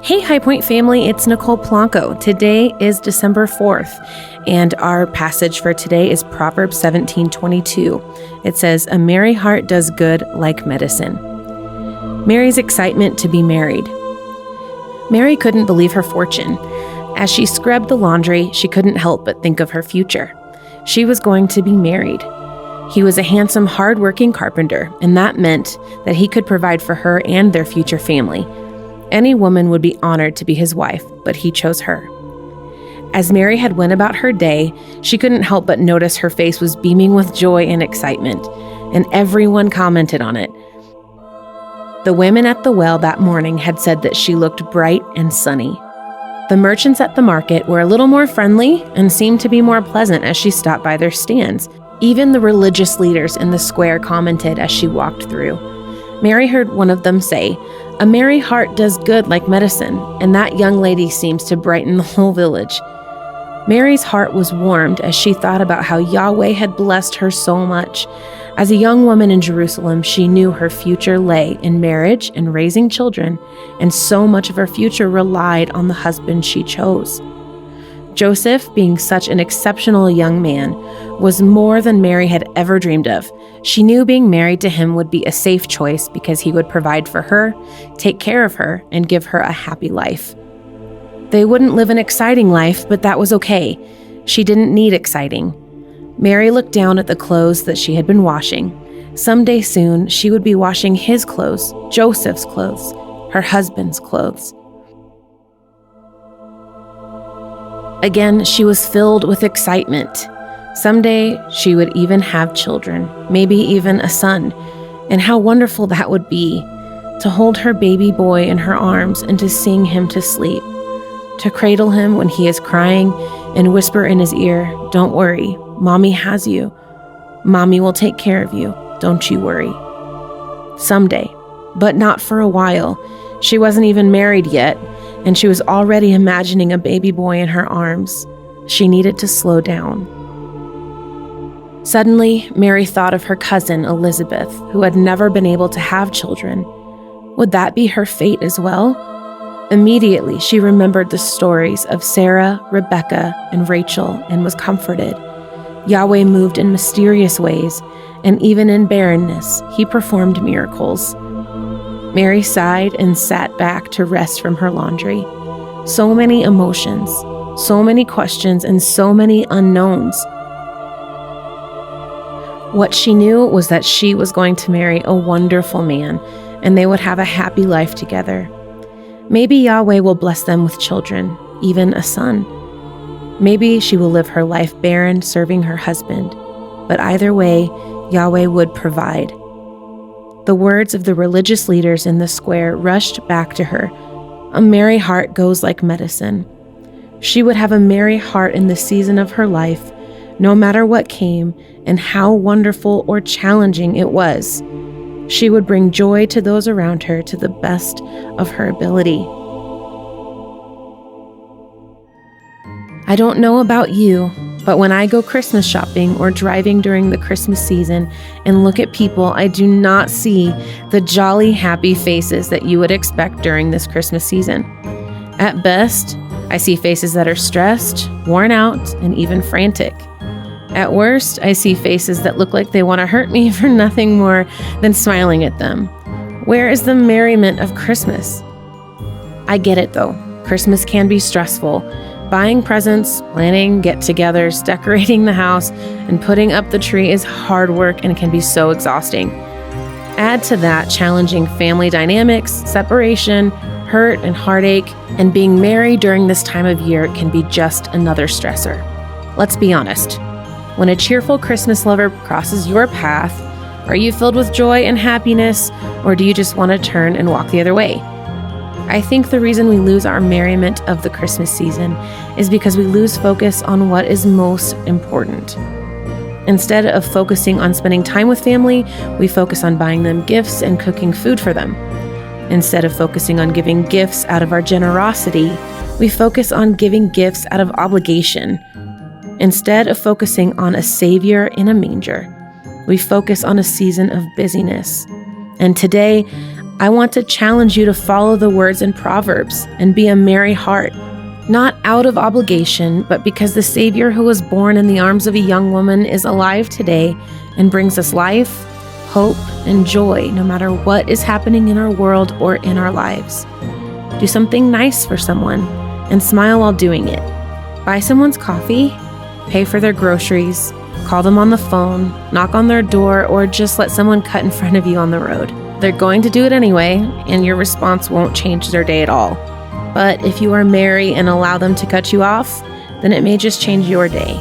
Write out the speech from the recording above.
Hey, Highpoint family, it's Nicole Blanco. Today is December 4th, and our passage for today is Proverbs 17:22. It says, "A merry heart does good like medicine." Mary's excitement to be married. Mary couldn't believe her fortune. As she scrubbed the laundry, she couldn't help but think of her future. She was going to be married. He was a handsome, hard-working carpenter, and that meant that he could provide for her and their future family. Any woman would be honored to be his wife, but he chose her. As Mary had went about her day, she couldn't help but notice her face was beaming with joy and excitement, and everyone commented on it. The women at the well that morning had said that she looked bright and sunny. The merchants at the market were a little more friendly and seemed to be more pleasant as she stopped by their stands. Even the religious leaders in the square commented as she walked through. Mary heard one of them say, "A merry heart does good like medicine," and that young lady seems to brighten the whole village. Mary's heart was warmed as she thought about how Yahweh had blessed her so much. As a young woman in Jerusalem, she knew her future lay in marriage and raising children, and so much of her future relied on the husband she chose. Joseph, being such an exceptional young man, was more than Mary had ever dreamed of. She knew being married to him would be a safe choice because he would provide for her, take care of her, and give her a happy life. They wouldn't live an exciting life, but that was okay. She didn't need exciting. Mary looked down at the clothes that she had been washing. Someday soon, she would be washing his clothes, Joseph's clothes, her husband's clothes. Again, she was filled with excitement. Someday, she would even have children, maybe even a son. And how wonderful that would be, to hold her baby boy in her arms and to sing him to sleep, to cradle him when he is crying and whisper in his ear, "Don't worry, Mommy has you. Mommy will take care of you. Don't you worry." Someday, but not for a while. She wasn't even married yet, and she was already imagining a baby boy in her arms. She needed to slow down. Suddenly, Mary thought of her cousin Elizabeth, who had never been able to have children. Would that be her fate as well? Immediately, she remembered the stories of Sarah, Rebecca, and Rachel and was comforted. Yahweh moved in mysterious ways, and even in barrenness, he performed miracles. Mary sighed and sat back to rest from her laundry. So many emotions, so many questions, and so many unknowns. What she knew was that she was going to marry a wonderful man, and they would have a happy life together. Maybe Yahweh will bless them with children, even a son. Maybe she will live her life barren, serving her husband. But either way, Yahweh would provide. The words of the religious leaders in the square rushed back to her. A merry heart goes like medicine. She would have a merry heart in the season of her life, no matter what came and how wonderful or challenging it was. She would bring joy to those around her to the best of her ability. I don't know about you, but when I go Christmas shopping or driving during the Christmas season and look at people, I do not see the jolly, happy faces that you would expect during this Christmas season. At best, I see faces that are stressed, worn out, and even frantic. At worst, I see faces that look like they want to hurt me for nothing more than smiling at them. Where is the merriment of Christmas? I get it though. Christmas can be stressful. Buying presents, planning get-togethers, decorating the house, and putting up the tree is hard work and can be so exhausting. Add to that challenging family dynamics, separation, hurt and heartache, and being married during this time of year can be just another stressor. Let's be honest. When a cheerful Christmas lover crosses your path, are you filled with joy and happiness, or do you just want to turn and walk the other way? I think the reason we lose our merriment of the Christmas season is because we lose focus on what is most important. Instead of focusing on spending time with family, we focus on buying them gifts and cooking food for them. Instead of focusing on giving gifts out of our generosity, we focus on giving gifts out of obligation. Instead of focusing on a Savior in a manger, we focus on a season of busyness. And today, I want to challenge you to follow the words in Proverbs and be a merry heart, not out of obligation, but because the Savior who was born in the arms of a young woman is alive today and brings us life, hope, and joy no matter what is happening in our world or in our lives. Do something nice for someone and smile while doing it. Buy someone's coffee, pay for their groceries, call them on the phone, knock on their door, or just let someone cut in front of you on the road. They're going to do it anyway, and your response won't change their day at all. But if you are merry and allow them to cut you off, then it may just change your day.